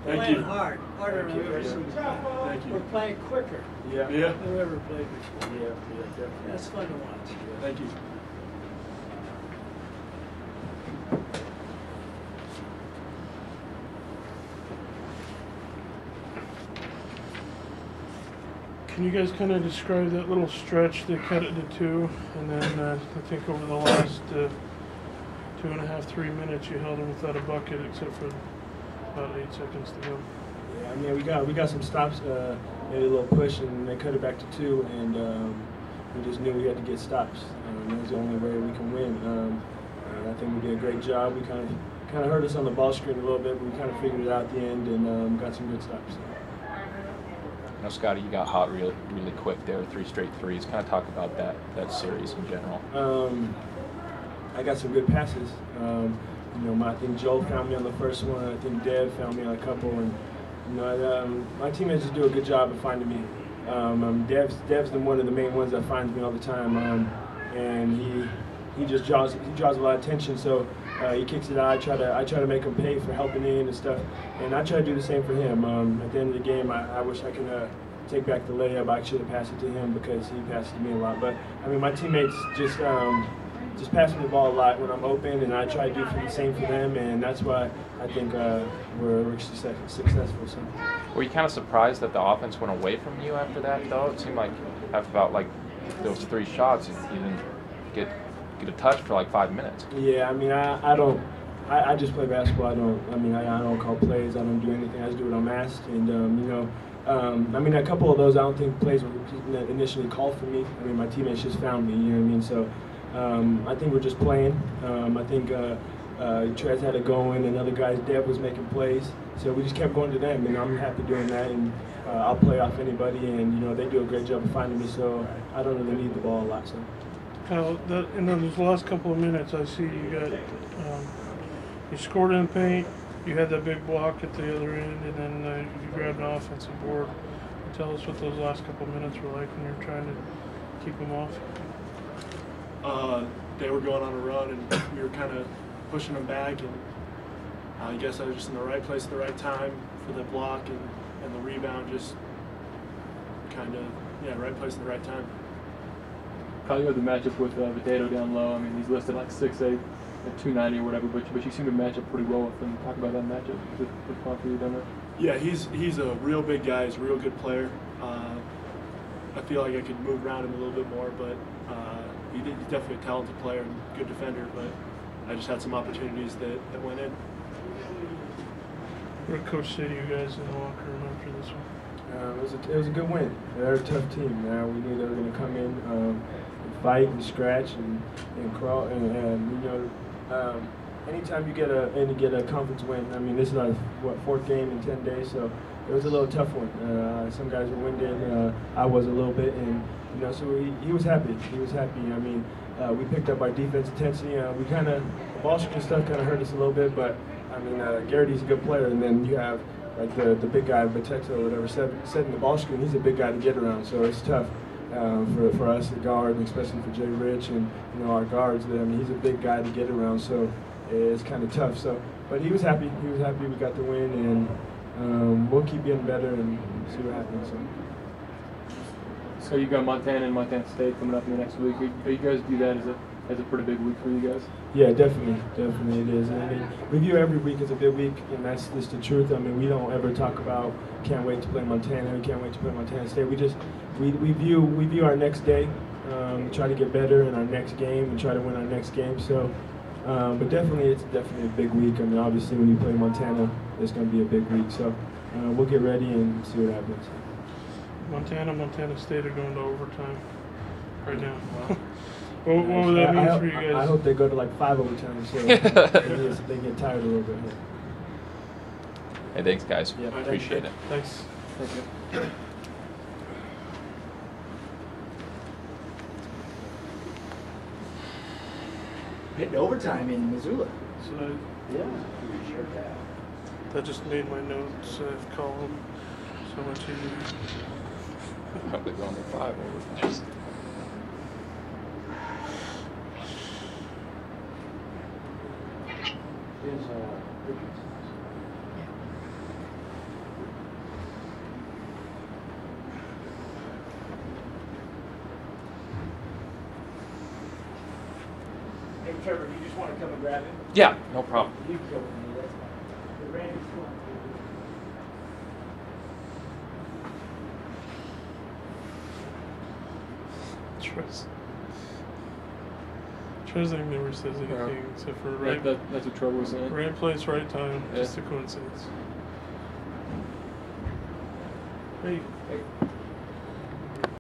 Thank playing you. hard, harder than we've ever seen. Thank you. We're playing quicker Yeah. than we've ever played before. Yeah, definitely. That's fun to watch. Thank you. Can you guys kind of describe that little stretch they cut it to 2, and then I think over the last 2.5, 3 minutes you held them without a bucket except for about 8 seconds to go. Yeah, I mean we got some stops, made a little push, and they cut it back to 2, and we just knew we had to get stops. That was the only way we can win. And I think we did a great job. We kind of hurt us on the ball screen a little bit, but we kind of figured it out at the end and got some good stops. Now, Scotty, you got hot really quick there, 3 straight threes. Kind of talk about that series in general. I got some good passes. I think Joel found me on the first one. I think Dev found me on a couple, and my teammates just do a good job of finding me. Dev's one of the main ones that finds me all the time, and he just draws a lot of attention. So he kicks it out. I try to make him pay for helping in and stuff, and I try to do the same for him. At the end of the game, I wish I could take back the layup. I should have passed it to him because he passes to me a lot. But I mean, my teammates just pass me the ball a lot when I'm open, and I try to do the same for them, and that's why I think we're successful. So. Were you kind of surprised that the offense went away from you after that, though? It seemed like after about those 3 shots, you didn't get a touch for like 5 minutes. Yeah, I mean, I just play basketball. I don't call plays. I don't do anything. I just do what I'm asked, and I mean, a couple of those I don't think plays were initially called for me. I mean, my teammates just found me. You know what I mean? So. I think we're just playing. I think Trez had it going, and other guys, Dev was making plays. So we just kept going to them, and I'm happy doing that. And I'll play off anybody, and they do a great job of finding me. So I don't really need the ball a lot. So. Kyle, in those last couple of minutes, I see you got you scored in the paint. You had that big block at the other end, and then you grabbed an offensive board. Tell us what those last couple of minutes were like when you're trying to keep them off. They were going on a run, and we were kind of pushing them back, and I guess I was just in the right place at the right time for the block and the rebound, just kind of, right place at the right time. Kyle, you had the matchup with Potato down low. I mean, he's listed like 6'8", at 290 or whatever, but you seem to match up pretty well with him. Talk about that matchup. Is it fun for you down there? Yeah, he's a real big guy. He's a real good player. I feel like I could move around him a little bit more, but he's definitely a talented player and good defender, but I just had some opportunities that went in. What did Coach say to you guys in the locker room after this one? It was a good win. They're a tough team. We knew they were going to come in and fight and scratch and crawl. Anytime you get a conference win, I mean, this is our 4th game in 10 days, so it was a little tough one. Some guys were winded. I was a little bit, and so he was happy. He was happy. I mean, we picked up our defense intensity. We the ball screen stuff kind of hurt us a little bit, but I mean, Garrity's a good player, and then you have like the big guy, Batexo or whatever, setting the ball screen. He's a big guy to get around, so it's tough for us to guard, especially for Jay Rich and our guards. I mean, he's a big guy to get around, so it's kind of tough. So, but he was happy. He was happy we got the win, and we'll keep getting better and see what happens. So you got Montana and Montana State coming up in the next week. Are you guys view that as a pretty big week for you guys? Yeah, definitely it is. I mean, we view every week as a big week, and that's just the truth. I mean, we don't ever talk about can't wait to play Montana, we can't wait to play Montana State. We view our next day, try to get better in our next game, and try to win our next game. So, but it's definitely a big week. I mean, obviously when you play Montana, it's going to be a big week. So we'll get ready and see what happens. Montana State are going to overtime right now. What would that mean for you guys? I hope they go to like 5 overtimes, so they get tired a little bit. Hey, thanks, guys. Yeah, appreciate it. Thanks. Thank you. Hitting overtime in Missoula. So Yeah. that just made my notes column so much easier. Probably going to 5 overtimes. Trevor, you just want to come and grab him? Yeah, no problem. You can go with me, that's fine. But Randy's cool. Tresnak never says anything except for right. That's what Trevor was saying. Right place, right time. Yeah. Just a coincidence. Hey. Hey.